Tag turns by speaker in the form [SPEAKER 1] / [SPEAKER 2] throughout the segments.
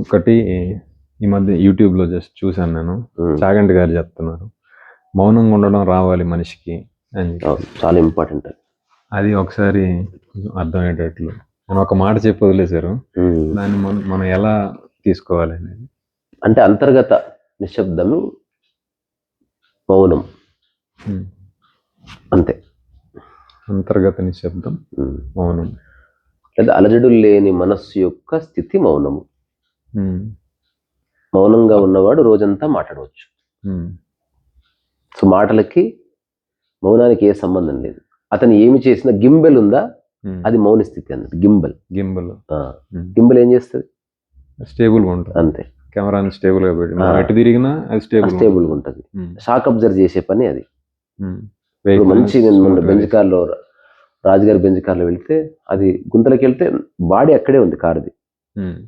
[SPEAKER 1] ఒకటి ఈ మధ్య యూట్యూబ్లో జస్ట్ చూశాను నేను, చాగంటి గారు చెప్తున్నారు మౌనంగా ఉండడం రావాలి మనిషికి అని.
[SPEAKER 2] చాలా ఇంపార్టెంట్
[SPEAKER 1] అది. ఒకసారి అర్థమయ్యేటట్లు నేను ఒక మాట చెప్పి వదిలేశారు, దాన్ని మనం ఎలా తీసుకోవాలి అనేది.
[SPEAKER 2] అంటే అంతర్గత నిశ్శబ్దము మౌనం, అంతే.
[SPEAKER 1] అంతర్గత నిశ్శబ్దం మౌనం,
[SPEAKER 2] లేదా అలజడు లేని మనస్సు యొక్క స్థితి మౌనము. మౌనంగా ఉన్నవాడు రోజంతా మాట్లాడవచ్చు. సో మాటలకి మౌనానికి ఏ సంబంధం లేదు. అతను ఏమి చేసినా గింబెల్ ఉందా, అది మౌన స్థితి అన్నది. గింబెల్ ఏం చేస్తుంది?
[SPEAKER 1] స్టేబుల్గా ఉంటుంది, అంతే. కెమెరాని స్టేబుల్గా పెట్టి ఎటు తిరిగినా అది
[SPEAKER 2] స్టేబుల్గా ఉంటుంది. షాక్ అబ్జర్వ్ చేసే పని అది. మంచి నేను మొన్న బెంజ్ కార్లో, రాజుగారి బెంజ్ కార్లో వెళ్తే, అది గుంతలోకి వెళ్తే బాడీ అక్కడే ఉంది కారుది,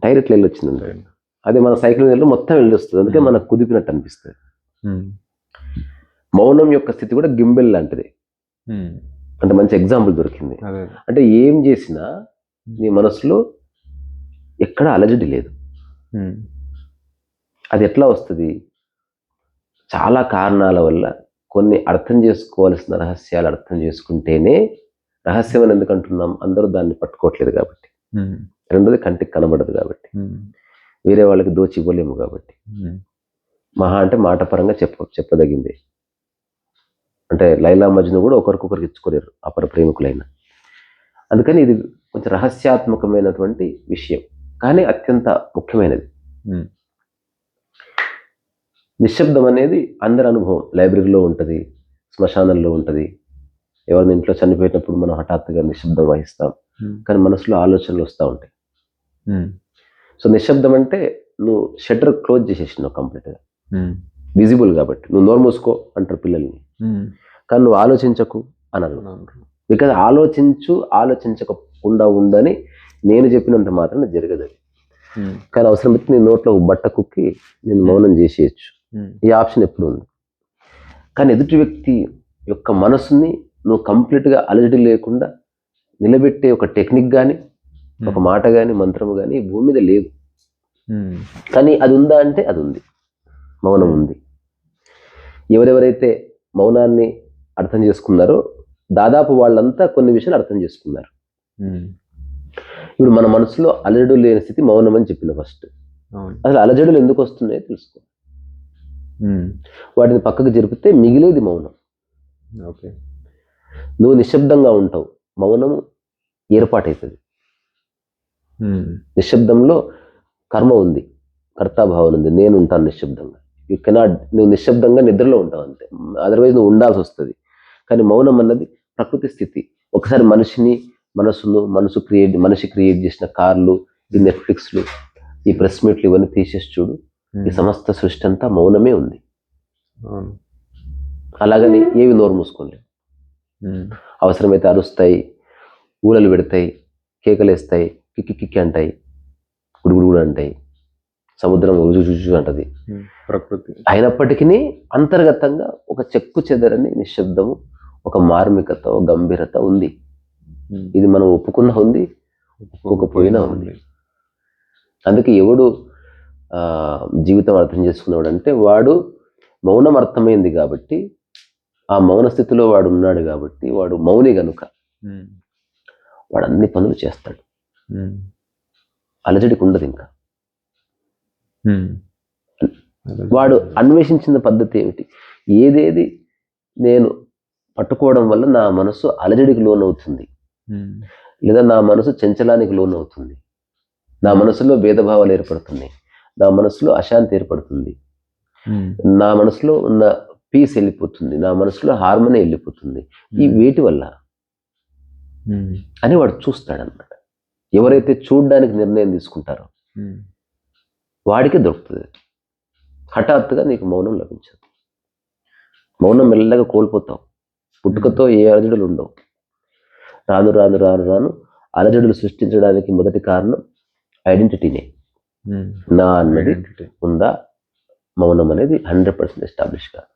[SPEAKER 2] టైర్ ఇట్లా వెళ్ళొచ్చింది. అదే మన సైకిల్ మీద మొత్తం వెళ్ళి వస్తుంది, అందుకే మనకు కుదిపినట్టు అనిపిస్తుంది. మౌనం యొక్క స్థితి కూడా గింబెల్ లాంటిది. అంటే మంచి ఎగ్జాంపుల్ దొరికింది. అంటే ఏం చేసినా నీ మనసులో ఎక్కడ అలజడి లేదు. అది ఎట్లా వస్తుంది? చాలా కారణాల వల్ల. కొన్ని అర్థం చేసుకోవాల్సిన రహస్యాలు అర్థం చేసుకుంటేనే రహస్యం అని ఎందుకు అంటున్నాం? అందరూ దాన్ని పట్టుకోవట్లేదు కాబట్టి. రెండోది కంటికి కనబడదు కాబట్టి. వేరే వాళ్ళకి దోచి ఇవ్వలేము కాబట్టి. మహా అంటే మాట పరంగా చెప్పదగింది. అంటే లైలా మజ్ను కూడా ఒకరికొకరికి ఇచ్చుకోలేరు, అపర ప్రేమికులైన. అందుకని ఇది కొంచెం రహస్యాత్మకమైనటువంటి విషయం, కానీ అత్యంత ముఖ్యమైనది. నిశ్శబ్దం అనేది అందరి అనుభవం. లైబ్రరీలో ఉంటుంది, శ్మశానంలో ఉంటుంది. ఎవరిని ఇంట్లో చనిపోయినప్పుడు మనం హఠాత్తుగా నిశ్శబ్దం వహిస్తాం, కానీ మనసులో ఆలోచనలు వస్తూ ఉంటాయి. సో నిశ్శబ్దం అంటే నువ్వు షట్టర్ క్లోజ్ చేసేసినావు కంప్లీట్గా, విజిబుల్ కాబట్టి. నువ్వు నోరు మూసుకో అంటారు పిల్లల్ని, కానీ నువ్వు ఆలోచించకు అనరు. బికాజ్ ఆలోచించకుండా ఉండని నేను చెప్పినంత మాత్రం జరగదు అది. కానీ అవసరమైతే నీ నోట్లో బట్ట కుక్కి నేను మౌనం చేసేయచ్చు, ఈ ఆప్షన్ ఎప్పుడు ఉంది. కానీ ఎదుటి వ్యక్తి యొక్క మనసుని నువ్వు కంప్లీట్గా అలజడి లేకుండా నిలబెట్టే ఒక టెక్నిక్ కానీ, ఒక మాట కానీ, మంత్రము కానీ భూమి మీద లేదు. కానీ అది ఉందా అంటే అది ఉంది, మౌనం ఉంది. ఎవరెవరైతే మౌనాన్ని అర్థం చేసుకున్నారో దాదాపు వాళ్ళంతా కొన్ని విషయాలు అర్థం చేసుకున్నారు. ఇప్పుడు మన మనసులో అలజడులు లేని స్థితి మౌనం అని చెప్పిన ఫస్ట్. అసలు అలజడులు ఎందుకు వస్తున్నాయో తెలుసుకో. వాటిని పక్కకు జరిపితే మిగిలేది మౌనం.
[SPEAKER 1] ఓకే,
[SPEAKER 2] నువ్వు నిశ్శబ్దంగా ఉంటావు, మౌనం ఏర్పాటవుతుంది. నిశ్శబ్దంలో కర్మ ఉంది, కర్తాభావం ఉంది, నేను ఉంటాను నిశ్శబ్దంగా. యూ కెనాట్, నువ్వు నిశ్శబ్దంగా నిద్రలో ఉంటావు అంతే, అదర్వైజ్ నువ్వు ఉండాల్సి వస్తుంది. కానీ మౌనం అన్నది ప్రకృతి స్థితి. ఒకసారి మనిషి క్రియేట్ చేసిన కార్లు, ఈ నెట్ఫ్లిక్స్లు, ఈ ప్రెస్ మీట్లు ఇవన్నీ తీసేసి చూడు, ఈ సమస్త సృష్టి అంతా మౌనమే ఉంది. అలాగని ఏవి నోరు మూసుకోలేవు. అవసరమైతే అరుస్తాయి, ఊలలు పెడతాయి, కేకలేస్తాయి, కిక్కి కిక్కి అంటాయి, గుడుగుడు అంటాయి, సముద్రం రుజు అంటది
[SPEAKER 1] ప్రకృతి.
[SPEAKER 2] అయినప్పటికీ అంతర్గతంగా ఒక చెక్కు చెదరని నిశ్శబ్దము, ఒక మార్మికత, ఒక గంభీరత ఉంది. ఇది మనం ఒప్పుకున్నా ఉంది, ఒప్పుకోకపోయినా ఉంది. అందుకే ఎవడు జీవితం అర్థం చేసుకున్నాడు అంటే వాడు మౌనం అర్థమైంది కాబట్టి, ఆ మౌన స్థితిలో వాడు ఉన్నాడు కాబట్టి, వాడు మౌని గనుక వాడు అన్ని పనులు చేస్తాడు. అలజడికి ఉండదు. ఇంకా వాడు అన్వేషించిన పద్ధతి ఏమిటి? ఏదేది నేను పట్టుకోవడం వల్ల నా మనసు అలజడికి లోనవుతుంది, లేదా నా మనసు చంచలానికి లోనవుతుంది, నా మనసులో భేదభావాలు ఏర్పడుతున్నాయి, నా మనసులో అశాంతి ఏర్పడుతుంది, నా మనసులో ఉన్న పీస్ వెళ్ళిపోతుంది, నా మనసులో హార్మోని వెళ్ళిపోతుంది, ఈ వేటి వల్ల అని వాడు చూస్తాడనమాట. ఎవరైతే చూడడానికి నిర్ణయం తీసుకుంటారో వాడికి దొరుకుతుంది. హఠాత్తుగా నీకు మౌనం లభించదు. మౌనం మెల్లగా కోల్పోతావు. పుట్టుకతో ఏ అలజడులు ఉండవు. రాను రాను రాను రాను అలజడులు సృష్టించడానికి మొదటి కారణం ఐడెంటిటీనే. నా అన్నది ఉందా? మౌనం అనేది 100% ఎస్టాబ్లిష్ కాదు.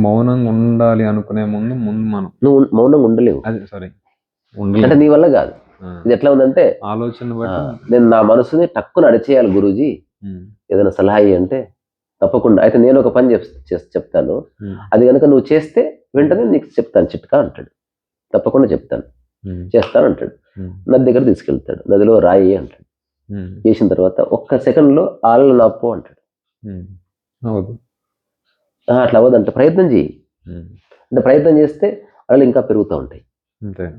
[SPEAKER 1] మౌనంగా ఉండాలి అనుకునే ముందు మనం
[SPEAKER 2] నువ్వు మౌనంగా ఉండలేవు.
[SPEAKER 1] అదే సారీ
[SPEAKER 2] అంటే నీ వల్ల కాదు. ఇది ఎట్లా ఉందంటే
[SPEAKER 1] ఆలోచన బట్టి
[SPEAKER 2] నేను నా మనసుని టక్కున అడిచేయాలి గురూజీ, ఏదైనా సలహా అంటే తప్పకుండా. అయితే నేను ఒక పని చెప్తాను, అది కనుక నువ్వు చేస్తే వెంటనే నీకు చెప్తాను చిట్కా అంటాడు. తప్పకుండా చెప్తాను, చేస్తాను అంటాడు. నది దగ్గర తీసుకెళ్తాడు, నదిలో రాయి అంటాడు. చేసిన తర్వాత ఒక్క సెకండ్లో ఆళ్ళ నాపు అంటాడు. అట్లా అవ్వదంటే ప్రయత్నం చేయి. అంటే ప్రయత్నం చేస్తే అలలు ఇంకా పెరుగుతూ ఉంటాయి.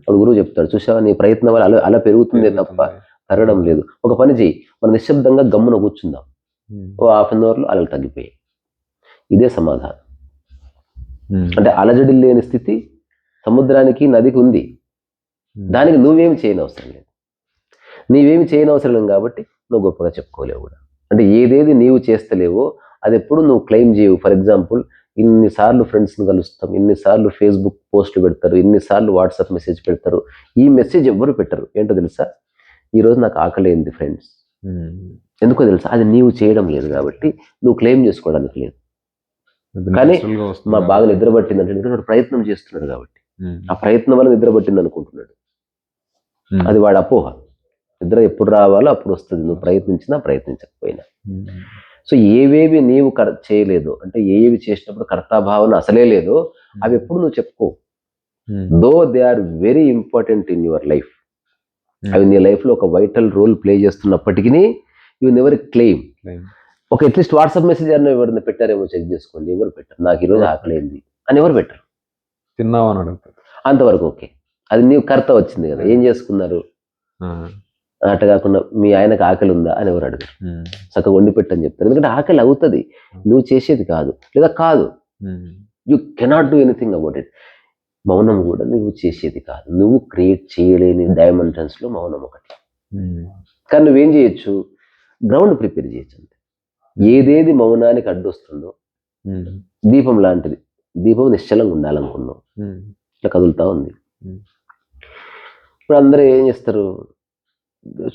[SPEAKER 2] అప్పుడు గురువు చెప్తాడు, చూసావా నీ ప్రయత్నం వల్ల అలా పెరుగుతుందే తప్ప తరగడం లేదు. ఒక పని చేయి, మనం నిశ్శబ్దంగా గమ్మున కూర్చుందాం, ఓ హాఫ్ అన్ అవర్లో అలలు తగ్గిపోయాయి. ఇదే సమాధానం. అంటే అలజడి లేని స్థితి సముద్రానికి నదికి ఉంది. దానికి నువ్వేమి చేయని అవసరం లేదు. నీవేమి చేయని అవసరం లేదు కాబట్టి నువ్వు గొప్పగా చెప్పుకోలేవు కూడా. అంటే ఏదేది నీవు చేస్తలేవో అది ఎప్పుడు నువ్వు క్లెయిమ్ చేయవు. ఫర్ ఎగ్జాంపుల్, ఇన్నిసార్లు ఫ్రెండ్స్ని కలుస్తాం, ఇన్నిసార్లు ఫేస్బుక్ పోస్టులు పెడతారు, ఇన్నిసార్లు వాట్సాప్ మెసేజ్ పెడతారు. ఈ మెసేజ్ ఎవ్వరు పెట్టరు. ఏంటో తెలుసా, ఈరోజు నాకు ఆకలేంది ఫ్రెండ్స్. ఎందుకో తెలుసా, అది నీవు చేయడం లేదు కాబట్టి నువ్వు క్లెయిమ్ చేసుకోవడానికి లేదు. కానీ మా బాగా నిద్ర పట్టిందంటే ఎందుకంటే ప్రయత్నం చేస్తున్నాడు కాబట్టి, ఆ ప్రయత్నం వల్ల నిద్ర పట్టింది అనుకుంటున్నాడు. అది వాడి అపోహ. నిద్ర ఎప్పుడు రావాలో అప్పుడు వస్తుంది, నువ్వు ప్రయత్నించినా ప్రయత్నించకపోయినా. సో ఏవేవి నీవు చేయలేదు అంటే ఏవి చేసినప్పుడు కర్తాభావన అసలే లేదో అవి ఎప్పుడు నువ్వు చెప్పుకో. Though they are very important in your life. అవి నీ లైఫ్లో ఒక వైటల్ రోల్ ప్లే చేస్తున్నప్పటికీ యూ నెవర్ క్లెయిమ్. ఒక అట్లీస్ట్ వాట్సాప్ మెసేజ్ అన్న ఎవరైనా పెట్టారేమో చెక్ చేసుకోండి. ఎవరు పెట్టారు, నాకు ఈరోజు ఆకలేంది అని ఎవరు పెట్టారు.
[SPEAKER 1] తిన్నావా అని అడుగుతారు, అంతవరకు
[SPEAKER 2] ఓకే. అది నీవు కర్త వచ్చింది కదా, ఏం చేసుకున్నారు. అట్లా కాకుండా మీ ఆయనకు ఆకలి ఉందా అని ఎవరు అడగరు. చక్కగా వండి పెట్టని చెప్తారు. ఎందుకంటే ఆకలి అవుతుంది, నువ్వు చేసేది కాదు, లేదా కాదు. You cannot do anything about it. మౌనం కూడా నువ్వు చేసేది కాదు, నువ్వు క్రియేట్ చేయలేని డైమెన్షన్స్లో మౌనం ఒకటి. కానీ నువ్వేం చేయొచ్చు, గ్రౌండ్ ప్రిపేర్ చేయొచ్చు అంతే. ఏదేది మౌనానికి అడ్డొస్తుందో, దీపం లాంటిది, దీపం నిశ్చలంగా ఉండాలనుకున్నావు, ఇట్లా కదులుతా ఉంది. ఇప్పుడు అందరూ ఏం చేస్తారు,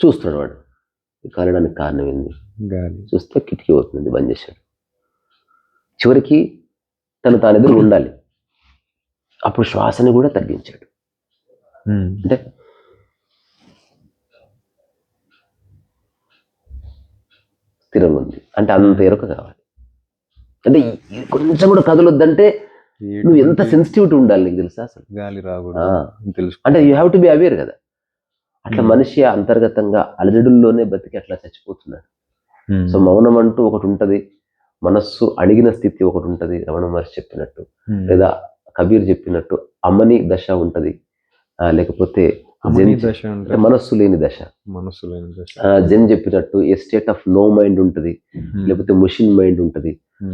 [SPEAKER 2] చూస్తున్నాడు వాడు, కాలడానికి కారణం ఏంది, చూస్తే కిటికీ అవుతుంది, బంద్ చేశాడు. చివరికి తను తాను ఎదురు ఉండాలి, అప్పుడు శ్వాసని కూడా తగ్గించాడు. అంటే స్థిరంగా ఉంది అంటే అంత ఎరుక కావాలి. అంటే కొంచెం కూడా కదలొద్దంటే నువ్వు ఎంత సెన్సిటివిటీ ఉండాలి నీకు తెలుసా అసలు.
[SPEAKER 1] గాలి రాకూడదు,
[SPEAKER 2] అంటే you have to be aware కదా. అట్లా మనిషి అంతర్గతంగా అలజడుల్లోనే బతికి అట్లా చచ్చిపోతున్నాడు. సో మౌనం అంటూ ఒకటి ఉంటది, మనస్సు అడిగిన స్థితి ఒకటి ఉంటది, రమణ మహర్షి చెప్పినట్టు, లేదా కబీర్ చెప్పినట్టు అమ్మని దశ ఉంటది, లేకపోతే మనస్సు లేని దశ, జెన్ చెప్పినట్టు ఏ స్టేట్ ఆఫ్ నో మైండ్ ఉంటది, లేకపోతే ముషిన్ మైండ్ ఉంటది,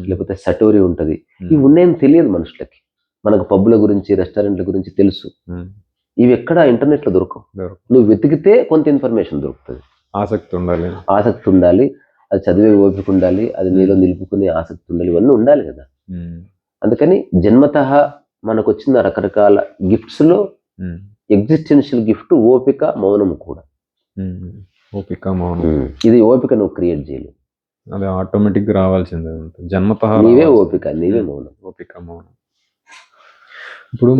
[SPEAKER 2] లేకపోతే సటోరి ఉంటది. ఇవి ఉన్నాయని తెలియదు మనుషులకి. మనకు పబ్బుల గురించి రెస్టారెంట్ల గురించి తెలుసు, ఇవి ఎక్కడ ఇంటర్నెట్ లో దొరకవు. నువ్వు వెతికితే కొంత ఇన్ఫర్మేషన్ దొరుకుతుంది. ఆసక్తి ఉండాలి, అది చదివే ఓపిక ఉండాలి, అది నీలో నిలుపుకునే ఆసక్తి ఉండాలి, ఇవన్నీ ఉండాలి కదా. అందుకని జన్మతః మనకు వచ్చిన రకరకాల గిఫ్ట్స్ లో ఎగ్జిస్టెన్షియల్ గిఫ్ట్ ఓపిక, మౌనం కూడా.
[SPEAKER 1] ఓపిక, మౌనం,
[SPEAKER 2] ఇది ఓపిక నువ్వు క్రియేట్ చేయలేవు,
[SPEAKER 1] అది ఆటోమేటిక్ గా రావాల్సిందే, జన్మతః
[SPEAKER 2] నీవే ఓపిక, నీవే మౌనం.
[SPEAKER 1] ఓపిక, మౌనం. ఇప్పుడు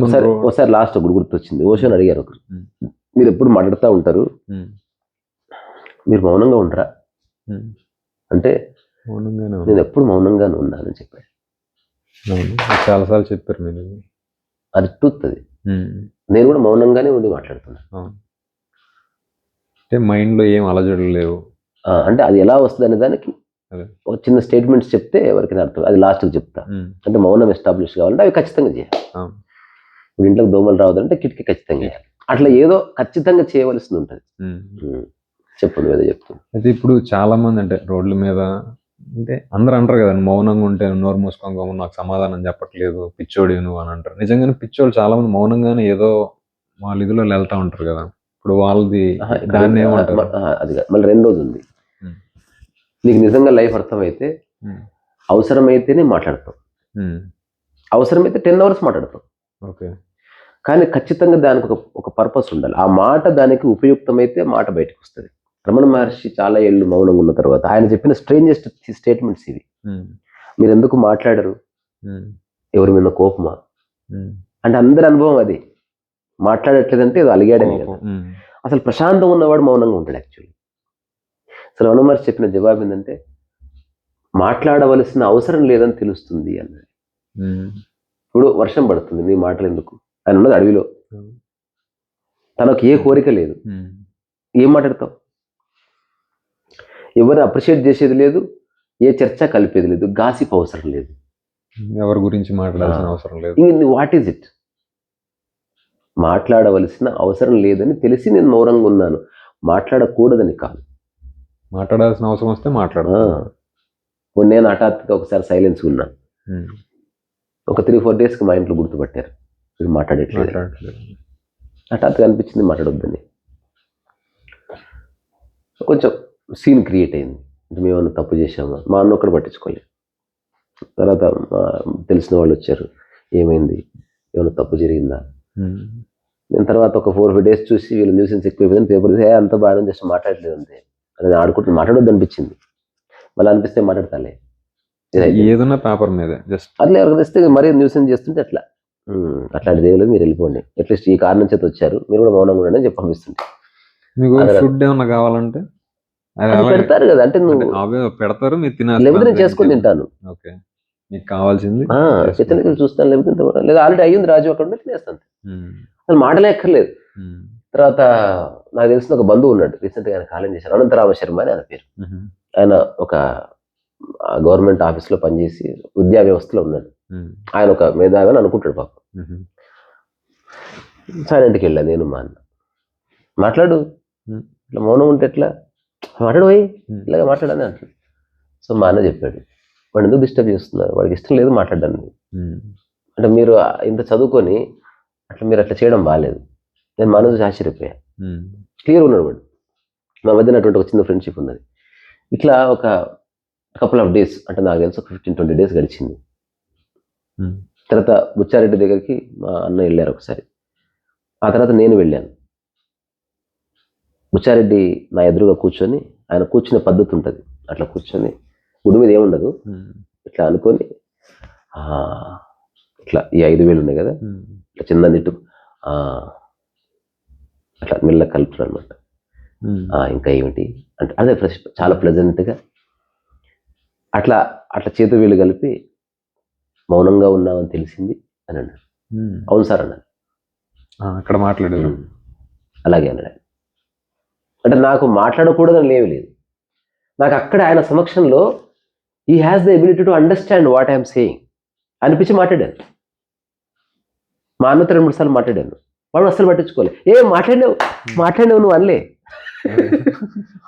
[SPEAKER 2] ఒకసారి లాస్ట్ ఒకటి గుర్తొచ్చింది. ఓషోని అడిగారు ఒకరు, మీరు ఎప్పుడు మాట్లాడుతూ ఉంటారు, మీరు మౌనంగా ఉంటారా అంటే నేను ఎప్పుడు మౌనంగానే ఉన్నానని చెప్పాడు.
[SPEAKER 1] చాలాసార్లు చెప్పారు మీరు,
[SPEAKER 2] అది ట్రూత్. అది నేను కూడా మౌనంగానే ఉండి మాట్లాడుతున్నాను.
[SPEAKER 1] అంటే మైండ్ లో ఏం అలజడులు లేవు.
[SPEAKER 2] అంటే అది ఎలా వస్తుంది అనే దానికి ఒక చిన్న స్టేట్మెంట్స్ చెప్తే ఎవరికైనా అర్థం, అది లాస్ట్కి చెప్తా. అంటే మౌనం ఎస్టాబ్లిష్ కావాలంటే అవి ఖచ్చితంగా చేయాలి. ఇప్పుడు ఇంట్లోకి దోమలు రావద్దంటే కిటికీ ఖచ్చితంగా చేయాలి. అట్లా ఏదో ఖచ్చితంగా చేయవలసింది ఉంటుంది. చెప్పండి ఏదో చెప్తుంది.
[SPEAKER 1] అయితే ఇప్పుడు చాలా మంది అంటే రోడ్ల మీద అంటే అందరూ అంటారు కదా, మౌనంగా ఉంటే నోరు మూసుకోగా నాకు సమాధానం చెప్పట్లేదు, పిచ్చోడి నువ్వు అని అంటారు. నిజంగానే పిచ్చోళ్ళు చాలా మంది మౌనంగానే ఏదో వాళ్ళ ఇదిలో వెళ్తా ఉంటారు కదా. ఇప్పుడు వాళ్ళది దాన్ని ఏమంటారు,
[SPEAKER 2] అది మళ్ళీ రెండోది ఉంది. నీకు నిజంగా లైఫ్ అర్థమైతే అవసరమైతేనే మాట్లాడతాం, అవసరమైతే 10 hours మాట్లాడతాం.
[SPEAKER 1] ఓకే. కానీ
[SPEAKER 2] ఖచ్చితంగా దానికి ఒక పర్పస్ ఉండాలి. ఆ మాట దానికి ఉపయుక్తమైతే మాట బయటకు వస్తుంది. రమణ మహర్షి చాలా ఏళ్ళు మౌనంగా ఉన్న తర్వాత ఆయన చెప్పిన స్ట్రేంజెస్ట్ స్టేట్మెంట్స్ ఇవి. మీరు ఎందుకు మాట్లాడరు, ఎవరి మీద కోపమా అంటే అందరి అనుభవం అది. మాట్లాడట్లేదంటే ఏదో అలిగాడని కదా. అసలు ప్రశాంతం ఉన్నవాడు మౌనంగా ఉంటాడు యాక్చువల్లీ. అసలు రమణ మహర్షి చెప్పిన జవాబు ఏంటంటే మాట్లాడవలసిన అవసరం లేదని తెలుస్తుంది అన్నది. ఇప్పుడు వర్షం పడుతుంది, నీ మాటలు ఎందుకు? ఆయన ఉన్నది అడవిలో, తనకు ఏ కోరిక లేదు, ఏం మాట్లాడతావు? ఎవరిని అప్రిషియేట్ చేసేది లేదు, ఏ చర్చ కలిపేది లేదు, గాసిప్ అవసరం లేదు,
[SPEAKER 1] ఎవరి గురించి మాట్లాడాల్సిన అవసరం లేదు.
[SPEAKER 2] What is it? మాట్లాడవలసిన అవసరం లేదని తెలిసి నేను మౌనంగా ఉన్నాను, మాట్లాడకూడదని కాదు.
[SPEAKER 1] మాట్లాడాల్సిన అవసరం వస్తే మాట్లాడు.
[SPEAKER 2] ఇప్పుడు నేను హఠాత్తుగా ఒకసారి సైలెన్స్ ఉన్నాను, ఒక 3-4 డేస్కి మా ఇంట్లో గుర్తుపట్టారు మీరు మాట్లాడట్లేదు. హఠాత్తుగా అనిపించింది మాట్లాడొద్దని. కొంచెం సీన్ క్రియేట్ అయింది. అంటే మేమన్నా తప్పు చేసామా? మా అన్న ఒక్కడు పట్టించుకోలేదు. తర్వాత తెలిసిన వాళ్ళు వచ్చారు, ఏమైంది, ఏమైనా తప్పు జరిగిందా? నేను తర్వాత ఒక 4-5 డేస్ చూసి వీళ్ళు న్యూసెన్స్ ఎక్కువైపోయిందని పేపర్ అంత బాగా జస్ట్ మాట్లాడలేదు అంతే. అది ఆడుకుంటుంది, మాట్లాడొద్దు అనిపించింది. మళ్ళీ అనిపిస్తే మాట్లాడతాలే,
[SPEAKER 1] ఏదన్నా పేపర్ మీద జస్ట్
[SPEAKER 2] అట్లా ఎవరికి ఇస్తే మరీ న్యూసెన్స్ చేస్తుంటే అట్లా అట్లాంటిది ఏం లేదు, మీరు వెళ్ళిపోండి, అట్లీస్ట్ ఈ కారణం చేత వచ్చారు, మీరు కూడా మౌనంగా ఉండండి అని చెప్పి పంపిస్తుంటే.
[SPEAKER 1] మీకు ఫుడ్ ఏమన్నా కావాలంటే
[SPEAKER 2] పెడతారు కదా, అంటే నువ్వు
[SPEAKER 1] పెడతారు, మీరు తినాలి,
[SPEAKER 2] లేకపోతే నేను చేసుకొని తింటాను.
[SPEAKER 1] ఓకే, మీకు కావాల్సింది
[SPEAKER 2] కిచెన్కి చూస్తాను, లేకపోతే లేదా ఆల్రెడీ అయ్యింది రాజు అక్కడ ఉంటే తినేస్తాను. అసలు మాటలే ఎక్కర్లేదు. తర్వాత నాకు తెలిసిన ఒక బంధువు ఉన్నాడు, రీసెంట్గా ఆయన కాలం చేశారు, అనంతరామ శర్మ అని ఆయన పేరు. ఆయన ఒక గవర్నమెంట్ ఆఫీస్లో పనిచేసి విద్యా వ్యవస్థలో ఉన్నాడు. ఆయన ఒక మేధావి అని అనుకుంటాడు పాపం. సైలెంట్కి వెళ్ళా నేను, మా అన్న మాట్లాడు, ఇట్లా మౌనం ఉంటే ఎట్లా, మాట్లాడు పోయి ఇలాగ మాట్లాడని అంటాడు. సో మా అన్న చెప్పాడు, వాడు ఎందుకు డిస్టర్బ్ చేస్తున్నారు, వాడికి ఇష్టం లేదు మాట్లాడడానికి. అంటే మీరు ఇంత చదువుకొని అట్లా మీరు అట్లా చేయడం బాగాలేదు. నేను మా అన్న చూసి ఆశ్చర్యపోయా. క్లియర్ ఉన్నాడు వాడు. మా మధ్యన అటువంటి ఒక చిన్న ఫ్రెండ్షిప్ ఉన్నది. ఇట్లా ఒక కపుల్ ఆఫ్ డేస్, అంటే నాకు తెలిసి ఒక 15-20 డేస్ గడిచింది. తర్వాత బుచ్చారెడ్డి దగ్గరికి మా అన్న వెళ్ళారు ఒకసారి. ఆ తర్వాత నేను వెళ్ళాను. బుచ్చారెడ్డి నా ఎదురుగా కూర్చొని, ఆయన కూర్చునే పద్ధతి ఉంటుంది, అట్లా కూర్చొని గుడి మీద ఏముండదు, ఇట్లా అనుకొని ఇట్లా ఈ 5,000 ఉన్నాయి కదా, ఇట్లా చిన్న నిట్టు అట్లా మెల్ల కలుపుతారు అనమాట. ఇంకా ఏమిటి అంటే అదే చాలా ప్లెజెంట్గా అట్లా అట్లా చేతి వేలు కలిపి మౌనంగా ఉన్నామని తెలిసింది అని అన్నాడు. అవును సార్ అన్నాడు.
[SPEAKER 1] అక్కడ మాట్లాడారు.
[SPEAKER 2] అలాగే అన్నాడు. అంటే నాకు మాట్లాడకూడదని లేదు, నాకు అక్కడ ఆయన సమక్షంలో he has the ability to understand what I'm saying అనిపించి మాట్లాడాను. మా అన్నతో 2-3 సార్లు మాట్లాడాను, వాడు అస్సలు పట్టించుకోలే. మాట్లాడినావు నువ్వు అనలే.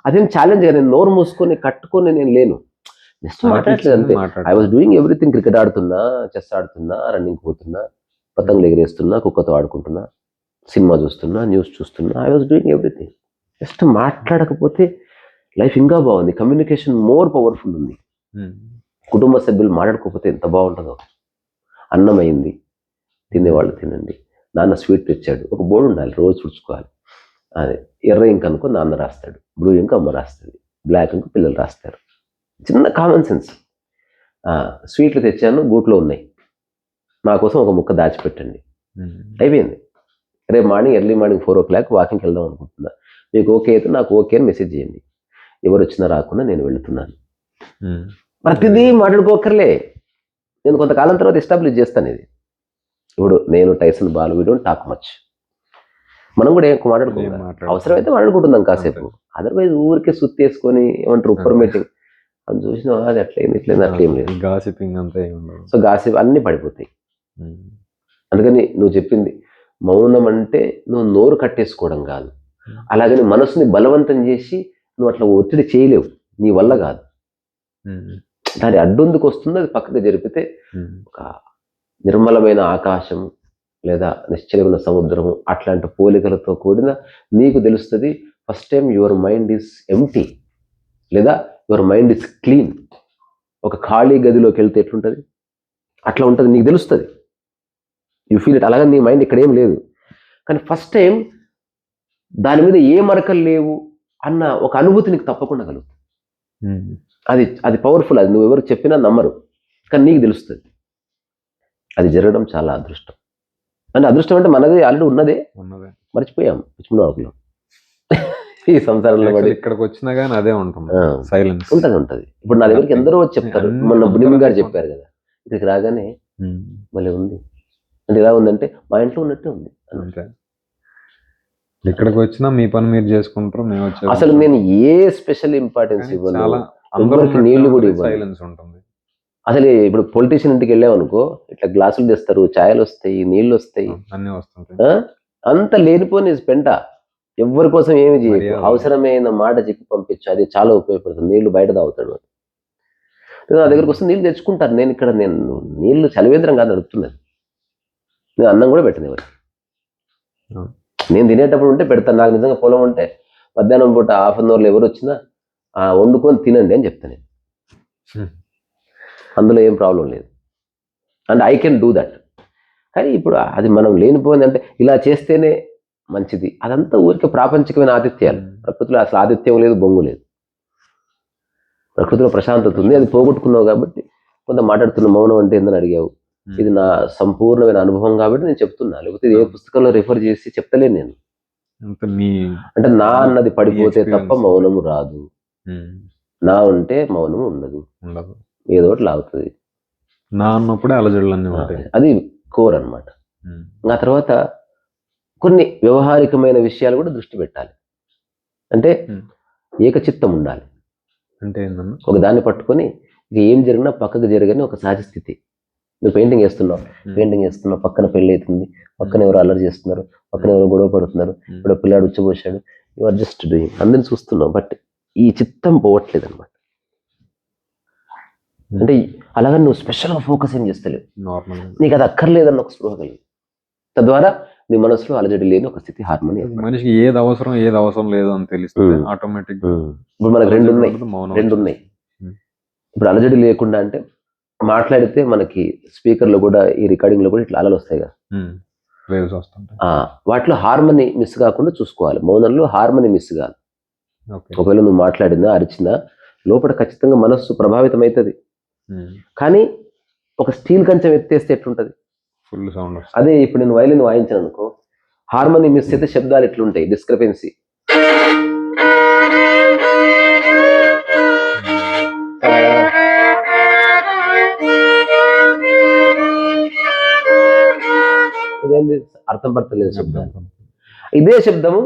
[SPEAKER 2] అదేం ఛాలెంజ్ కదా, నేను నోరు మూసుకొని కట్టుకొని నేను లేను, జస్ట్ మాట్లాడలేదు అంతే. I was doing everything. Cricket ఆడుతున్నా, చెస్ ఆడుతున్నా, రన్నింగ్ పోతున్నా, పతంగులు ఎగిరేస్తున్నా, కుక్కతో ఆడుకుంటున్నా, సినిమా చూస్తున్నా, న్యూస్ చూస్తున్నా, I was doing everything. Just మాట్లాడకపోతే లైఫ్ ఇంకా బాగుంది. కమ్యూనికేషన్ మోర్ పవర్ఫుల్ ఉంది. కుటుంబ సభ్యులు మాట్లాడుకోకపోతే ఎంత బాగుంటుందో. అన్నం అయింది, తినేవాళ్ళు తినండి, నాన్న స్వీట్ తెచ్చాడు, ఒక బోర్డు ఉండాలి, రోజు చూసుకోవాలి. అదే ఎర్ర ఇంక అనుకో నాన్న రాస్తాడు, బ్లూ ఇంక అమ్మ రాస్తుంది, బ్లాక్ ఇంక పిల్లలు రాస్తారు. చిన్న కామన్ సెన్స్. స్వీట్లు తెచ్చాను, గూట్లో ఉన్నాయి, నా కోసం ఒక ముక్క దాచిపెట్టండి, అయిపోయింది. రేపు మార్నింగ్ ఎర్లీ మార్నింగ్ 4 o'clock వాకింగ్కి వెళ్దాం అనుకుంటున్నా, మీకు ఓకే అయితే నాకు ఓకే అని మెసేజ్ చేయండి, ఎవరు వచ్చినా రాకుండా నేను వెళుతున్నాను. ప్రతిదీ మాట్లాడుకోకర్లే, నేను కొంతకాలం తర్వాత ఎస్టాబ్లిష్ చేస్తాను ఇది. ఇప్పుడు నేను Tyson Balu, we don't talk much, మనం కూడా ఏం మాట్లాడుకుంటాం, అవసరమైతే మాట్లాడుకుంటున్నాం కాసేపు. అదర్వైజ్ ఊరికే సుత్తి వేసుకొని ఏమంటారు ఉప్పర్ మీటింగ్ అని చూసినా అది అట్లయింది ఇట్లయింది అట్లేం లేదు.
[SPEAKER 1] గాసిపింగ్ అంతా
[SPEAKER 2] సో గాసిప్ అన్నీ పడిపోతాయి. అందుకని నువ్వు చెప్పింది మౌనం అంటే నువ్వు నోరు కట్టేసుకోవడం కాదు, అలాగని మనసుని బలవంతం చేసి నువ్వు అట్లా ఒత్తిడి చేయలేవు, నీ వల్ల కాదు. దాని అడ్డొందుకు వస్తుందో అది పక్కకు జరిపితే ఒక నిర్మలమైన ఆకాశం లేదా నిశ్చలమైన సముద్రము అట్లాంటి పోలికలతో కూడిన నీకు తెలుస్తుంది. First time your mind is empty లేదా యువర్ మైండ్ ఈజ్ క్లీన్. ఒక ఖాళీ గదిలోకి వెళ్తే ఎట్లుంటుంది అట్లా ఉంటుంది, నీకు తెలుస్తుంది. You feel it. అలాగే నీ మైండ్ ఇక్కడ ఏం లేదు, కానీ ఫస్ట్ టైం దాని మీద ఏ మరకలు లేవు అన్న ఒక అనుభూతి నీకు తప్పకుండా కలుగుతుంది. అది పవర్ఫుల్. అది నువ్వు ఎవరు చెప్పినా నమ్మరు, కానీ నీకు తెలుస్తుంది. అది జరగడం చాలా అదృష్టం. అంటే అదృష్టం అంటే మనది ఆల్రెడీ ఉన్నదే,
[SPEAKER 1] ఉన్నదే.
[SPEAKER 2] మర్చిపోయాం పిచ్చిమునవాకులో ఈ సంసారంలో పడి.
[SPEAKER 1] ఇక్కడికి వచ్చినా కానీ అదే ఉంటుంది,
[SPEAKER 2] ఆ,
[SPEAKER 1] సైలెన్స్
[SPEAKER 2] ఉంటది. ఇప్పుడు నా దగ్గరికి ఎందరో వచ్చి చెప్తారు,
[SPEAKER 1] అన్ని
[SPEAKER 2] మొన్న బునిమి గారు
[SPEAKER 1] అవసరాలు
[SPEAKER 2] చెప్పారు కదా, ఇక్కడికి రాగానే మళ్ళీ ఉంది అంటే ఎలా ఉందంటే మా ఇంట్లో ఉన్నట్టే ఉంది.
[SPEAKER 1] అంతే, ఇక్కడికి వచ్చినా మీ పని మీరు చేసుకుంటారు, మేము వచ్చే
[SPEAKER 2] అసలు నేను ఏ స్పెషల్ ఇంపార్టెన్స్ ఇవ్వను,
[SPEAKER 1] చాలా
[SPEAKER 2] అందరికి నీళ్లు కూడా ఇవ్వను.
[SPEAKER 1] సైలెన్స్ ఉంటుంది.
[SPEAKER 2] అసలు ఇప్పుడు పొలిటీషియన్ ఇంటికి వెళ్ళామనుకో, ఇట్లా గ్లాసులు తెస్తారు, ఛాయలు వస్తాయి, నీళ్లు వస్తాయి,
[SPEAKER 1] అన్ని వస్తుంటాయి.
[SPEAKER 2] అంత లేనిపోని పెంట. ఎవరి కోసం ఏమి చేయకు, అవసరమైన మాట చెప్పి పంపించు, అది చాలా ఉపయోగపడుతుంది. నీళ్లు బయట తాగుతాడు, నా దగ్గరకు వస్తే నీళ్ళు తెచ్చుకుంటారు. నేను నీళ్లు చలివేంద్రం కాదు నడుపుతున్నది. నేను అన్నం కూడా పెట్టను ఎవరికి. నేను తినేటప్పుడు ఉంటే పెడతాను. నాకు నిజంగా పొలం ఉంటే మధ్యాహ్నం పూట హాఫ్ అన్ అవర్లో ఎవరు వచ్చినా వండుకొని తినండి అని చెప్తాను నేను. అందులో ఏం ప్రాబ్లం లేదు, and I can do that. కానీ ఇప్పుడు అది మనం లేనిపోయింది అంటే ఇలా చేస్తేనే మంచిది, అదంతా ఊరికే ప్రాపంచికమైన ఆతిథ్యాలు. ప్రకృతిలో అసలు ఆతిథ్యం లేదు, బొంగు లేదు. ప్రకృతిలో ప్రశాంతత ఉంది, అది పోగొట్టుకున్నావు కాబట్టి కొంత మాట్లాడుతున్న. మౌనం అంటే ఏందని అడిగావు, ఇది నా సంపూర్ణమైన అనుభవం కాబట్టి నేను చెప్తున్నా, లేకపోతే ఏ పుస్తకంలో రిఫర్ చేసి చెప్తలేను నేను. అంటే నా అన్నది పడిపోతే తప్ప మౌనము రాదు, నా ఉంటే మౌనము ఉండదు, ఏదో ఒకటి లాగుతుంది.
[SPEAKER 1] నా అన్నప్పుడే అలజడులన్నీ ఉంటాయి, అది
[SPEAKER 2] కోర్ అనమాట. ఆ తర్వాత కొన్ని వ్యవహారికమైన విషయాలు కూడా దృష్టి పెట్టాలి. అంటే ఏకచిత్తం ఉండాలి.
[SPEAKER 1] అంటే
[SPEAKER 2] ఒక దాన్ని పట్టుకొని ఇక ఏం జరిగినా పక్కకు జరగని ఒక సహజ స్థితి. నువ్వు పెయింటింగ్ వేస్తున్నావు, పక్కన పెళ్ళి అవుతుంది, పక్కన ఎవరు అల్లరి చేస్తున్నారు, పక్కన ఎవరు గొడవ పడుతున్నారు, ఇప్పుడు పిల్లాడు ఉచ్చబోసాడు, యు ఆర్ జస్ట్ డూయింగ్, అందరిని చూస్తున్నావు, బట్ ఈ చిత్తం పోవట్లేదు అనమాట. అంటే అలాగని నువ్వు స్పెషల్గా ఫోకస్ ఏం చేస్తలేవు, నీకు అది అక్కర్లేదన్న ఒక స్పృహ కలిగి, తద్వారా నీ మనసులో అలజడి లేని ఒక స్థితి, హార్మోని.
[SPEAKER 1] మనిషికి ఏది అవసరం లేదు అని తెలుస్తుంది ఆటోమేటిక్.
[SPEAKER 2] ఇప్పుడు మనకు రెండు ఉన్నాయి. ఇప్పుడు అలజడి లేకుండా అంటే మాట్లాడితే మనకి స్పీకర్లో కూడా, ఈ రికార్డింగ్లో కూడా ఇట్లా అలలు వస్తాయి కదా, వాటిలో హార్మోని మిస్ కాకుండా చూసుకోవాలి. మౌనంలో హార్మోని మిస్ కాదు. ఒకవేళ నువ్వు మాట్లాడినా అరిచినా లోపల ఖచ్చితంగా మనస్సు ప్రభావితం అవుతుంది. కానీ ఒక స్టీల్ కంచెం ఎత్తేస్తే ఎట్లుంటది,
[SPEAKER 1] ఫుల్ సౌండ్.
[SPEAKER 2] అదే ఇప్పుడు నేను వైలిన్ వాయించాను అనుకో, హార్మోని మిస్ అయితే శబ్దాలు ఎట్లుంటాయి, డిస్క్రిపెన్సీ. ఇదేంటి అర్థం పడతలేదు శబ్దం, ఇదే శబ్దము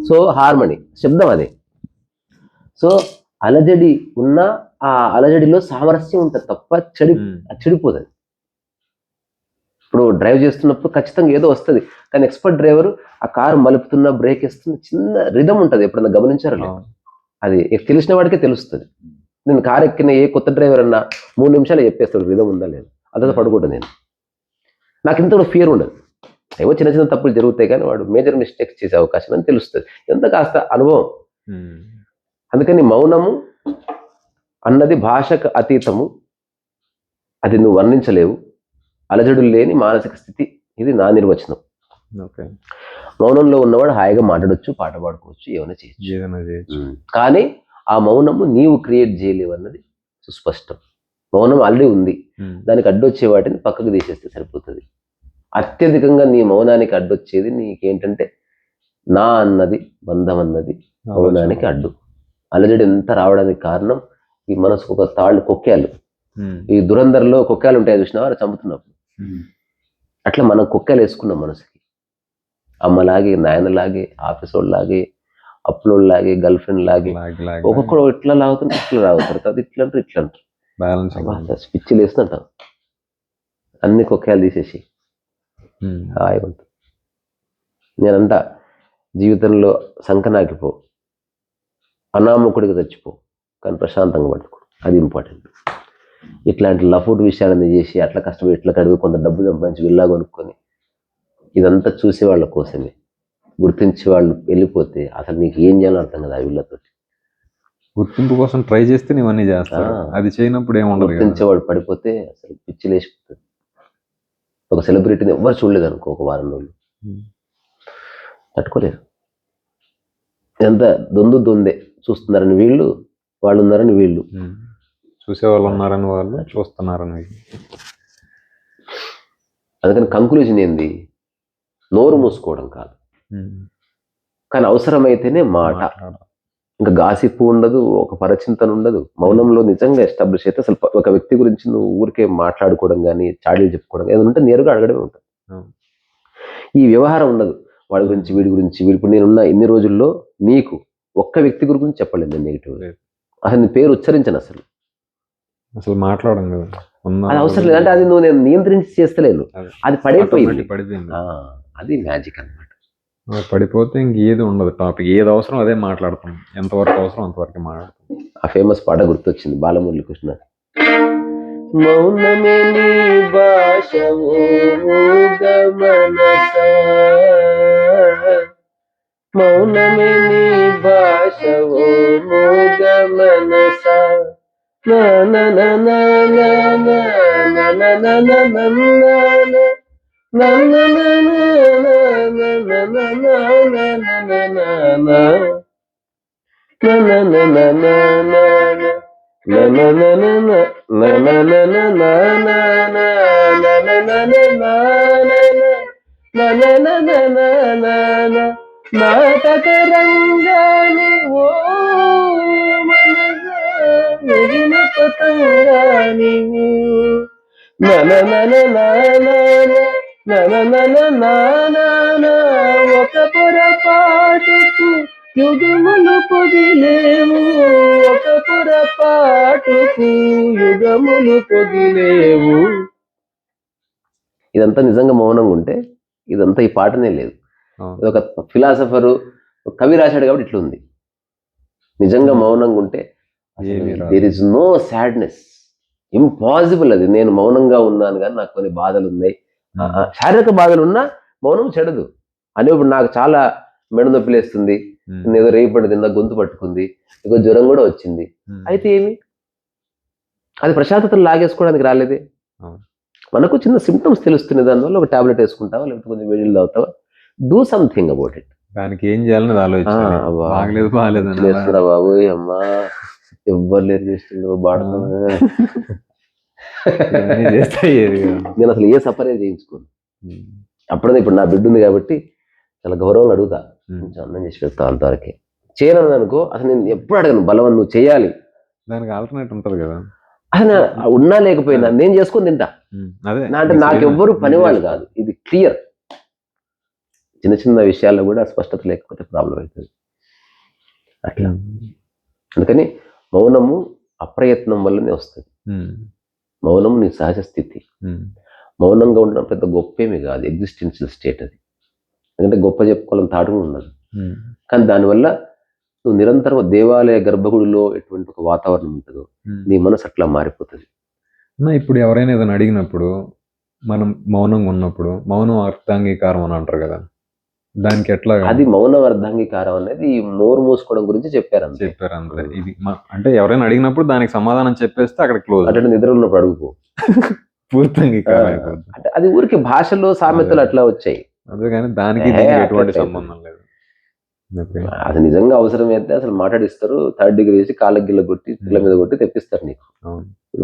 [SPEAKER 2] సో హార్మోని శబ్దం అదే. సో అలజడి ఉన్న ఆ అలజడిలో సామరస్యం ఉంటుంది తప్ప చెడిపోతుంది. ఇప్పుడు డ్రైవ్ చేస్తున్నప్పుడు ఖచ్చితంగా ఏదో వస్తుంది, కానీ ఎక్స్పర్ట్ డ్రైవరు ఆ కారు మలుపుతున్న, బ్రేక్ వేస్తున్న చిన్న రిధం ఉంటుంది. ఎప్పుడన్నా గమనించారో లేదు, అది తెలిసిన వాడికే తెలుస్తుంది. నేను కారు ఎక్కిన ఏ కొత్త డ్రైవర్ అన్నా 3 నిమిషాలు చెప్పేస్తాడు రిధం ఉందా లేదు, అదంతా పడుకుంటా. నాకు ఇంత కూడా ఫియర్ ఉండదు. ఏవో చిన్న చిన్న తప్పులు జరుగుతాయి, కానీ వాడు మేజర్ మిస్టేక్స్ చేసే అవకాశం అని తెలుస్తుంది, ఎంత కాస్త అనుభవం. అందుకని మౌనము అన్నది భాషకు అతీతము, అది నువ్వు వర్ణించలేవు. అలజడులు లేని మానసిక స్థితి, ఇది నా నిర్వచనం. మౌనంలో ఉన్నవాడు హాయిగా మాట్లాడొచ్చు, పాట పాడుకోవచ్చు, ఏమైనా చేయొచ్చు. కానీ ఆ మౌనము నీవు క్రియేట్ చేయలేవు అన్నది సుస్పష్టం. మౌనం ఆల్రెడీ ఉంది, దానికి అడ్డొచ్చే వాటిని పక్కకు తీసేస్తే సరిపోతుంది. అత్యధికంగా నీ మౌనానికి అడ్డొచ్చేది నీకేంటంటే నా అన్నది, బంధం అన్నది మౌనానికి అడ్డు. అలజడి ఎంత రావడానికి కారణం ఈ మనసుకు ఒక తాళ్ళు, కొక్కాలు. ఈ దురందరలో కొక్కాలు ఉంటాయి చూసినావా, చంపుతున్నప్పుడు అట్లా మనం కొక్కాలు వేసుకున్నాం మనసుకి. అమ్మలాగే, నాయనలాగే, ఆఫీసోళ్ళలాగే, అప్పులోళ్ళలాగే, గర్ల్ ఫ్రెండ్ లాగే, ఒక్కొక్కడు ఇట్లా లాగుతుంటే ఇట్లా రావుతారు, అది ఇట్లా అంటారు, ఇట్లా అంటారు, పిచ్చిలు వేస్తుంటాం. అన్ని కొక్కాలు తీసేసి హాయిగా ఉంటుంది. నేనంట జీవితంలో సంకనాకిపో, అనామకుడికి చచ్చిపో, కానీ ప్రశాంతంగా పడుకో, అది ఇంపార్టెంట్. ఇట్లాంటి లఫుడ్ విషయాలన్నీ చేసి అట్లా కష్టపడి ఇట్లా కడిగి కొంత డబ్బు సంపాదించి విల్లా కొనుక్కొని ఇదంతా చూసే వాళ్ళ కోసమే. గుర్తించి వాళ్ళు వెళ్ళిపోతే అసలు నీకు ఏం చేయాలో అర్థం కదా ఆ విల్లతో.
[SPEAKER 1] గుర్తింపు కోసం ట్రై చేస్తే ఇవన్నీ చేస్తారు, అది చేయనప్పుడు ఏముండదు.
[SPEAKER 2] గుర్తించేవాడు పడిపోతే అసలు పిచ్చి లేచిపోతుంది. ఒక సెలబ్రిటీని ఎవ్వరు చూడలేదు అనుకో, ఒక వారం రోజులు తట్టుకోలేరు. ఎంత దొందే, చూస్తున్నారని వీళ్ళు, వాళ్ళు ఉన్నారని వీళ్ళు,
[SPEAKER 1] చూసేవాళ్ళు ఉన్నారని వాళ్ళు, చూస్తున్నారని.
[SPEAKER 2] అందుకని కంక్లూజన్ ఏంది, నోరు మూసుకోవడం కాదు, కానీ అవసరమైతేనే మాట. ఇంకా గాసిప్పు ఉండదు, ఒక పరచింతన ఉండదు. మౌనంలో నిజంగా ఎస్టాబ్లిష్ అయితే అసలు ఒక వ్యక్తి గురించి నువ్వు ఊరికే మాట్లాడుకోవడం కానీ చాడీలు చెప్పుకోవడం ఏదైనా ఉంటే నేరుగా అడగడమే ఉంటుంది. ఈ వ్యవహారం ఉండదు, వాడి గురించి వీడి గురించి ఇప్పుడు నేనున్న ఇన్ని రోజుల్లో నీకు ఒక్క వ్యక్తి గురించి చెప్పలేదు నేను నెగిటివ్. అసలు నీ పేరు ఉచ్చరించను, అసలు
[SPEAKER 1] మాట్లాడడం కదా,
[SPEAKER 2] అది అవసరం లేదంటే అది నువ్వు నేను నియంత్రించి చేస్తలేను, అది పడిపోయింది. అది మ్యాజిక్ అన్నమాట.
[SPEAKER 1] పడిపోతే ఇంక ఏది ఉండదు, టాపిక్ ఏది అవసరం అదే మాట్లాడతాం, ఎంతవరకు అవసరం అంతవరకు మాట్లాడతాం.
[SPEAKER 2] ఆ ఫేమస్ పాట గుర్తొచ్చింది, బాలమురళి కృష్ణ. మౌనమే నీ భాష మౌనమే నీ భాష నాటక రంగాని ఓ మనసా పతంగాని ఒక పొరపాటుకు యుగములు పొదిలేవు, ఒక పొరపాటుకు యుగములు పొదిలేవు. ఇదంతా నిజంగా మౌనంగా ఉంటే ఇదంతా ఈ పాటనే లేదు. ఒక ఫిలాసఫరు కవి రాశాడు కాబట్టి ఇట్లా ఉంది. నిజంగా మౌనంగా ఉంటే there is no sadness, impossible. అది నేను మౌనంగా ఉన్నాను కానీ నాకు కొన్ని బాధలు ఉన్నాయి, శారీరక బాధలు ఉన్నా మౌనం చెడదు. అని ఇప్పుడు నాకు చాలా మెడ నొప్పి లేస్తుంది, ఏదో రేపడి తిన్నా, గొంతు పట్టుకుంది, ఏదో జ్వరం కూడా వచ్చింది, అయితే ఏమి, అది ప్రశాంతతను లాగేసుకోవడానికి రాలేదే. మనకు చిన్న సిమ్టమ్స్ తెలుస్తుంది, దానివల్ల ఒక టాబ్లెట్ వేసుకుంటావా, లేకపోతే కొంచెం వేడిలు తాగుతావా, డూ సంథింగ్ అబౌట్ ఇట్.
[SPEAKER 1] దానికి ఏం చేయాలని ఆలోచించాలి.
[SPEAKER 2] బాబు అమ్మా ఎవ్వరు లేరు చేస్తుండో బాడుతున్నా, నేను అసలు ఏ సఫరే చేయించుకోను. అప్పుడే ఇప్పుడు నా బిడ్డ ఉంది కాబట్టి చాలా గౌరవం అడుగుతా, కొంచెం అన్నం చేసి పెడతా, అంతవరకే. చేయను అనుకో, అసలు నేను ఎప్పుడు అడగను, బలవం నువ్వు చేయాలి,
[SPEAKER 1] దానికి ఆల్టర్నేట్ ఉంటుంది కదా.
[SPEAKER 2] అసలు ఉన్నా లేకపోయినా నేను చేసుకొని తింటా. అంటే నాకెవ్వరు పనివాళ్ళు కాదు, ఇది క్లియర్. చిన్న చిన్న విషయాల్లో కూడా స్పష్టత లేకపోతే ప్రాబ్లం అవుతుంది అట్లా. అందుకని మౌనము అప్రయత్నం వల్లనే వస్తుంది. మౌనం నీ సహజ స్థితి. మౌనంగా ఉండడం పెద్ద గొప్పేమీ కాదు, ఎగ్జిస్టెన్షియల్ స్టేట్ అది. ఎందుకంటే గొప్ప చెప్పుకోవాలని తాటుగా ఉండదు, కానీ దానివల్ల నువ్వు నిరంతరం దేవాలయ గర్భగుడిలో ఎటువంటి ఒక వాతావరణం ఉంటుందో నీ మనసు అట్లా మారిపోతుంది.
[SPEAKER 1] ఇప్పుడు ఎవరైనా ఏదైనా అడిగినప్పుడు మనం మౌనంగా ఉన్నప్పుడు మౌనం అర్థాంగీకారం అని అంటారు కదా, దానికి ఎట్లా?
[SPEAKER 2] అది మౌనం అర్థాంగీకారం అనేది నోరు మూసుకోవడం గురించి చెప్పారు అంతే.
[SPEAKER 1] ఇది అంటే ఎవరైనా అడిగినప్పుడు దానికి సమాధానం చెప్పేస్తే అక్కడ క్లోజ్.
[SPEAKER 2] అంటే నిద్ర ఉన్నప్పుడు అడుగుపో,
[SPEAKER 1] పూర్తి అంగీకారం.
[SPEAKER 2] అంటే అది ఊరికి భాషలో సామెతలు అట్లా వచ్చాయి,
[SPEAKER 1] అదే కానీ దానికి ఎటువంటి సంబంధం లేదు.
[SPEAKER 2] అది నిజంగా అవసరమైతే అసలు మాట్లాడిస్తారు, 3rd డిగ్రీ చేసి కాళ్ళ గిల్ల కొట్టి పిల్ల మీద కొట్టి తెప్పిస్తారు నీకు.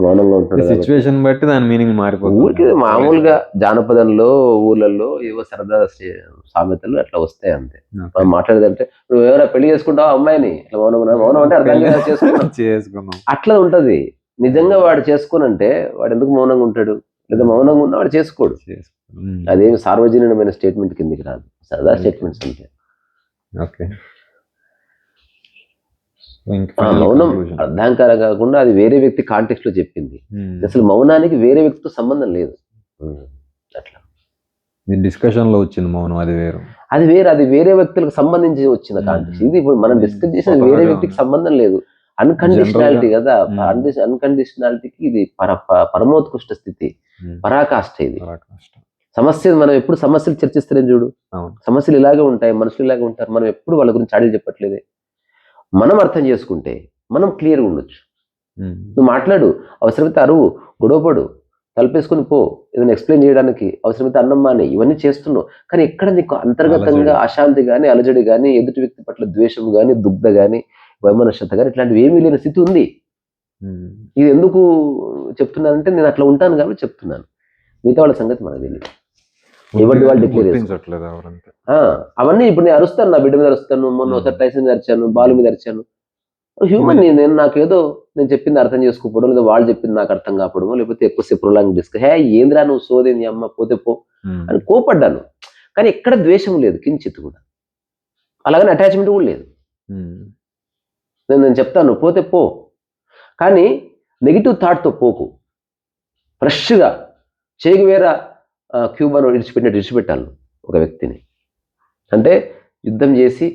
[SPEAKER 2] మౌనంగా ఉంటుంది,
[SPEAKER 1] సిచ్యువేషన్ బట్టి దాని మీనింగ్ మారిపోతుంది.
[SPEAKER 2] ఊరికి మామూలుగా జానపదంలో ఊర్లలో ఏవో సరదా సామెతలు అట్లా వస్తాయి అంతే. మనం మాట్లాడేదంటే నువ్వు ఎవరైనా పెళ్లి చేసుకుంటావా అమ్మాయిని, ఇట్లా మౌనం అంటే అర్థం చేసుకున్నాం అట్లా ఉంటది. నిజంగా వాడు చేసుకోనంటే వాడు ఎందుకు మౌనంగా ఉంటాడు, లేదా మౌనంగా ఉన్నా వాడు చేసుకోడు. అదేమి సార్వజనీనమైన స్టేట్మెంట్ కిందికి రాదు, సరదా స్టేట్మెంట్స్ ఉంటాయి.
[SPEAKER 1] ఓకే,
[SPEAKER 2] మౌనం అర్ధాంకారం కాకుండా అది వేరే వ్యక్తి కాంటెక్స్ట్ లో చెప్పింది. అసలు మౌనానికి వేరే వ్యక్తితో సంబంధం లేదు. అట్లా
[SPEAKER 1] డిస్కషన్ లో వచ్చింది మౌనం, అది వేరు.
[SPEAKER 2] అది వేరే, అది వేరే వ్యక్తులకు సంబంధించి వచ్చిన కాంటెక్స్ట్. ఇది ఇప్పుడు మనం డిస్కస్ చేసిన వేరే వ్యక్తికి సంబంధం లేదు. అన్కండిషనాలిటీ కదా, అన్కండిషనాలిటీకి ఇది పరమోత్కృష్ట స్థితి, పరాకాష్ఠ. ఇది సమస్య మనం ఎప్పుడు సమస్యలు చర్చిస్తలేం చూడు, సమస్యలు ఇలాగే ఉంటాయి, మనుషులు ఇలాగే ఉంటారు, మనం ఎప్పుడు వాళ్ళ గురించి చాడీలు చెప్పట్లేదే. మనం అర్థం చేసుకుంటే మనం క్లియర్గా ఉండొచ్చు. నువ్వు మాట్లాడు, అవసరమైతే అరువు, గొడవపడు, తలపేసుకుని పో, ఏదైనా ఎక్స్ప్లెయిన్ చేయడానికి, అవసరమైతే అన్నం మాని, ఇవన్నీ చేస్తున్నావు. కానీ ఎక్కడ నీకు అంతర్గతంగా అశాంతి కానీ, అలజడి కానీ, ఎదుటి వ్యక్తి పట్ల ద్వేషం కానీ, దుగ్ధ కానీ, వైమనస్యత కానీ ఇట్లాంటివి ఏమీ లేని స్థితి ఉంది. ఇది ఎందుకు చెప్తున్నానంటే నేను అట్లా ఉంటాను కాబట్టి చెప్తున్నాను. మిగతా వాళ్ళ సంగతి మనకు తెలియదు, ఎవరి వాళ్ళు డిక్లేర్ చేసుకోవట్లేదు. అవన్నీ ఇప్పుడు నేను అరుస్తాను, నా బిడ్డ మీద అరుస్తాను, మొన్న ఒకసారి టైసన్ మీద అరిచాను, బాలు మీద అరిచాను. హ్యూమన్, నేను నాకేదో నేను చెప్పింది అర్థం చేసుకోకపోవడం, లేదా వాళ్ళు చెప్పింది నాకు అర్థం కాకపోవడమో, లేకపోతే ఎక్కువసేపు ప్రొలాంగ్ డిస్కస్, ఏంద్రా నువ్వు సోదేని అమ్మ పోతే పో అని కోపడ్డాను. కానీ ఎక్కడ ద్వేషం లేదు, కించిత్ కూడా. అలాగని అటాచ్మెంట్ కూడా లేదు. నేను చెప్తాను పోతే పో, కానీ నెగిటివ్ థాట్తో పోకు. ఫ్రెష్గా చేగువేరా క్యూబాను విడిచిపెట్టాను ఒక వ్యక్తిని. అంటే యుద్ధం చేసి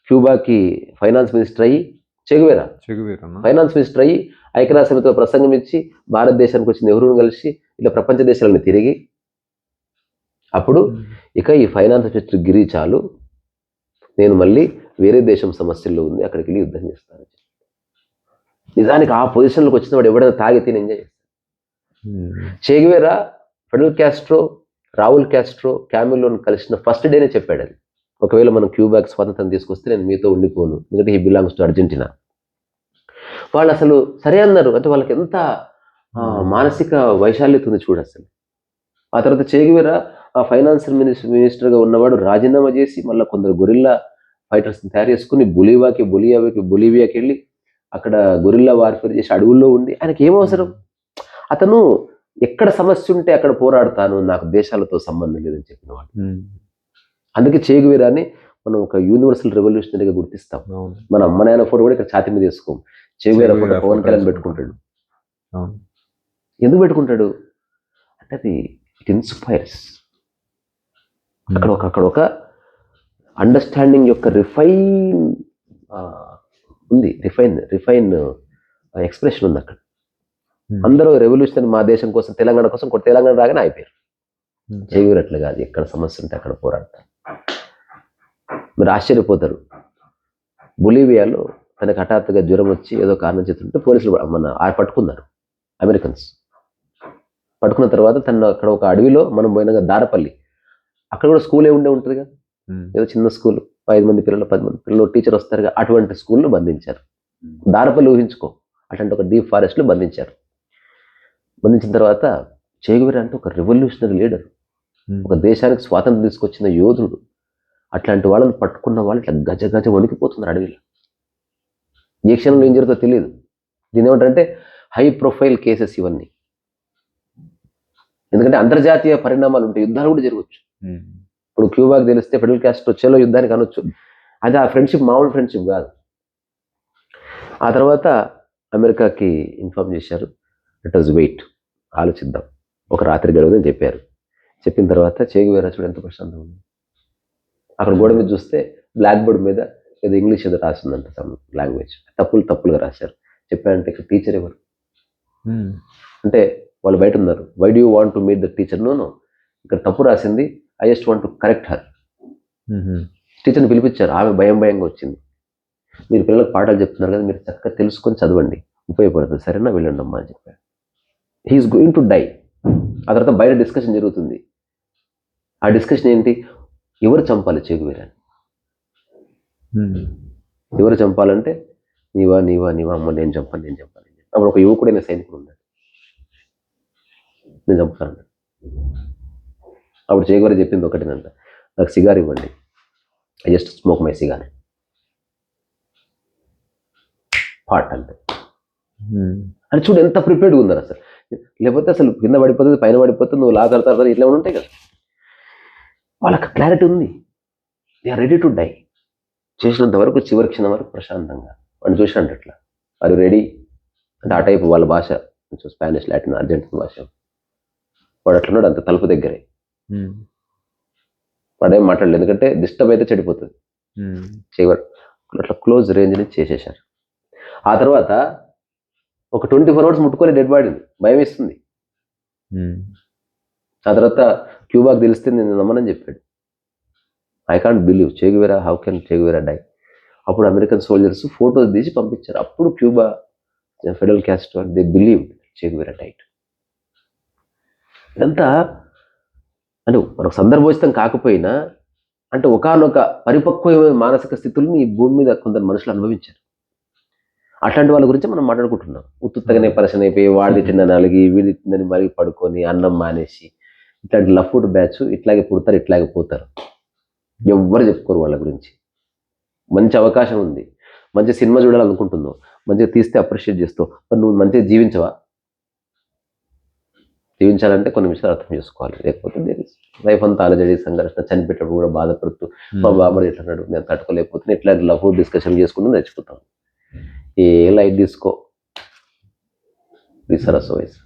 [SPEAKER 2] క్యూబాకి ఫైనాన్స్ మినిస్టర్ అయ్యి, చెగువేరా ఫైనాన్స్ మినిస్టర్ అయ్యి, ఐక్యరాజ్యసమితితో ప్రసంగం ఇచ్చి, భారతదేశానికి వచ్చిన నెహ్రూను కలిసి ఇలా ప్రపంచ దేశాలను తిరిగి, అప్పుడు ఇక ఈ ఫైనాన్స్ మినిస్టర్ గిరి చాలు, నేను మళ్ళీ వేరే దేశం సమస్యల్లో ఉంది, అక్కడికి వెళ్ళి యుద్ధం చేస్తాను. నిజానికి ఆ పొజిషన్లోకి వచ్చిన వాడు ఎవడైనా తాగితే ఎంజాయ్ చేస్తాడు. చేగువేరా ఫిడెల్ క్యాస్ట్రో, రావుల్ క్యాస్ట్రో, క్యామిలోని కలిసిన ఫస్ట్ డేనే చెప్పాడు అది, ఒకవేళ మనం క్యూబాకి స్వాతంత్రం తీసుకొస్తే నేను మీతో ఉండిపోను, ఎందుకంటే హీ బిలాంగ్స్ టు అర్జెంటీనా. వాళ్ళు అసలు సరే అన్నారు. అంటే వాళ్ళకి ఎంత మానసిక వైశాల్యత ఉంది చూడు అసలు. ఆ తర్వాత చేగువేరా ఆ ఫైనాన్షియల్ మినిస్టర్గా ఉన్నవాడు రాజీనామా చేసి మళ్ళీ కొందరు గొరిల్లా ఫైటర్స్ని తయారు చేసుకుని బొలీవియాకి వెళ్ళి అక్కడ గొరిల్లా వార్ఫేర్ చేసి అడవుల్లో ఉండి, ఆయనకి ఏం అవసరం? అతను ఎక్కడ సమస్య ఉంటే అక్కడ పోరాడతాను, నాకు దేశాలతో సంబంధం లేదని చెప్పినవాడు. అందుకే చేగువేరాని మనం ఒక యూనివర్సల్ రెవల్యూషనరీగా గుర్తిస్తాం. మన అమ్మ నాయన ఫోటో కూడా ఇక్కడ ఛాతి మీద వేసుకోం, చేగువేరా ఫోటో పవన్ కళ్యాణ్ పెట్టుకుంటాడు. ఎందుకు పెట్టుకుంటాడు అంటే అది ఇట్ ఇన్స్పైర్స్. అక్కడ ఒక అండర్స్టాండింగ్ యొక్క రిఫైన్ ఉంది, రిఫైన్ ఎక్స్ప్రెషన్ ఉంది అక్కడ. అందరూ రెవల్యూషన్ మా దేశం కోసం, తెలంగాణ కోసం, తెలంగాణ రాగానే అయిపోయారు. చేగువేరట్లు కాదు, ఎక్కడ సమస్య ఉంటే అక్కడ పోరాడతారు. మీరు ఆశ్చర్యపోతారు, బొలీవియాలో తనకు హఠాత్తుగా జ్వరం వచ్చి ఏదో కారణం చేస్తుంటే పోలీసులు పట్టుకున్నారు, అమెరికన్స్. పట్టుకున్న తర్వాత తను అక్కడ ఒక అడవిలో, మనం పోయిన దారపల్లి, అక్కడ కూడా స్కూల్ ఉండే ఉంటుందిగా, ఏదో చిన్న స్కూల్, 5 మంది పిల్లలు 10 మంది పిల్లలు, టీచర్ వస్తారుగా, అటువంటి స్కూల్లో బంధించారు. దారపల్లి ఊహించుకో, అట్లాంటి ఒక డీప్ ఫారెస్ట్లో బంధించారు. బంధించిన తర్వాత చేగువేరా అంటే ఒక రెవల్యూషనరీ లీడర్, ఒక దేశానికి స్వాతంత్రం తీసుకొచ్చిన యోధుడు. అట్లాంటి వాళ్ళని పట్టుకున్న వాళ్ళు ఇట్లా గజ వణికిపోతున్నారు అడవిలో. ఏ క్షణంలో ఏం జరుగుతుందో తెలియదు. దీని ఏమంటారంటే హై ప్రొఫైల్ కేసెస్ ఇవన్నీ. ఎందుకంటే అంతర్జాతీయ పరిణామాలు ఉంటాయి, యుద్ధాలు కూడా జరగవచ్చు. ఇప్పుడు క్యూబాకి తెలిస్తే ఫిడెల్ క్యాస్ట్రో వచ్చేలో యుద్ధానికి అనొచ్చు. అది ఆ ఫ్రెండ్షిప్ మామూలు ఫ్రెండ్షిప్ కాదు. ఆ తర్వాత అమెరికాకి ఇన్ఫార్మ్ చేశారు, లెట్ us వెయిట్, ఆలోచిద్దాం, ఒక రాత్రి గడవదని చెప్పారు. చెప్పిన తర్వాత చేగువేరా చూడు ఎంత ప్రశాంతంగా ఉంది. అక్కడ గోడ మీద చూస్తే బ్లాక్ బోర్డ్ మీద ఏదో ఇంగ్లీష్ ఏదో రాసిందంట, సమ్ లాంగ్వేజ్, తప్పులుగా రాశారు. చెప్పారంటే ఇక్కడ టీచర్ ఎవరు అంటే వాళ్ళు బయట ఉన్నారు. Why do you want to meet the teacher? No, ఇక్కడ తప్పు రాసింది, I just want to correct her. టీచర్ని పిలిపించారు, ఆమె భయంగా వచ్చింది. మీరు పిల్లలకు పాఠాలు చెప్తున్నారు కదా, మీరు చక్కగా తెలుసుకొని చదవండి, ఉపయోగపడుతుంది, సరేనా, వెళ్ళండి అమ్మా అని చెప్పారు. He is going to die. ఆ తర్వాత బయట డిస్కషన్ జరుగుతుంది. ఆ డిస్కషన్ ఏంటి? ఎవరు చంపాలి చేగువేరాని? ఎవరు చంపాలంటే నీవా అమ్మ, నేను చంపాను. అప్పుడు ఒక యువకుడైన సైనికుడు ఉన్నాడు, నేను చంపుతాను. అప్పుడు చేగువేరా చెప్పింది ఒకటేనంట, నాకు సిగార్ ఇవ్వండి, I just smoke my cigar. పాట్ అంటే అని చూడు ఎంత ప్రిపేర్డ్గా ఉన్నారు అసలు. లేకపోతే అసలు కింద పడిపోతుంది, పైన పడిపోతుంది, నువ్వు లాగడతారు, ఇట్లా ఉంటాయి కదా. వాళ్ళకి క్లారిటీ ఉంది, they are ready to die. చేసినంత వరకు చివరి క్షణం వరకు ప్రశాంతంగా. వాడిని చూసినట్టు అట్లా, అది రెడీ అంటే ఆ టైపు వాళ్ళ భాష, కొంచెం స్పానిష్, లాటిన్, అర్జెంటీనా భాష. వాడు అట్లున్నాడు అంత తలుపు దగ్గరే. వాడేం మాట్లాడలేదు, ఎందుకంటే డిస్టర్బ్ అయితే చెడిపోతుంది. చేయవాడు అట్లా క్లోజ్ రేంజ్ నుంచి చేసేసారు. ఆ తర్వాత ఒక 24 hours ముట్టుకొని డెడ్ బాడీని, భయం వేస్తుంది. ఆ తర్వాత క్యూబాకి తెలిస్తే నేను నమ్మనని చెప్పాడు. I can't believe Che Guevara, how can Che Guevara die. అప్పుడు అమెరికన్ సోల్జర్స్ ఫోటోస్ తీసి పంపించారు. అప్పుడు Cuba, Fidel Castro, they believe Che Guevara died. ఇదంతా అంటే మనకు సందర్భోచితం కాకపోయినా అంటే ఒకానొక పరిపక్వమైన మానసిక స్థితుల్ని ఈ భూమి మీద కొందరు మనుషులు అనుభవించారు. అట్లాంటి వాళ్ళ గురించి మనం మాట్లాడుకుంటున్నాం. ఉత్తుత్తగానే పరిచయం అయిపోయి వాడి తిందని అలిగి వీడి తిందని మరి పడుకొని అన్నం మానేసి ఇట్లాంటి లఫ్డ్ బ్యాచ్ ఇట్లాగే పుడతారు, ఇట్లాగే పోతారు. ఎవ్వరు చెప్పుకోరు వాళ్ళ గురించి. మంచి అవకాశం ఉంది, మంచి సినిమా చూడాలనుకుంటున్నావు, మంచిగా తీస్తే అప్రిషియేట్ చేస్తావు, మరి నువ్వు మంచిగా జీవించవా? జీవించాలంటే కొన్ని విషయాలు అర్థం చేసుకోవాలి. లేకపోతే లైఫ్ అంతా అలజడి, సంఘర్షణ, చనిపెట్టేటప్పుడు కూడా బాధపడుతూ మా బాబాడు ఎట్లన్నాడు నేను తట్టుకోలేకపోతే ఇట్లాంటి లవ్ డిస్కషన్ చేసుకుంటూ తెచ్చుకుంటాం. ఏ లైట్ తీసుకో, విసరస్ వయసు.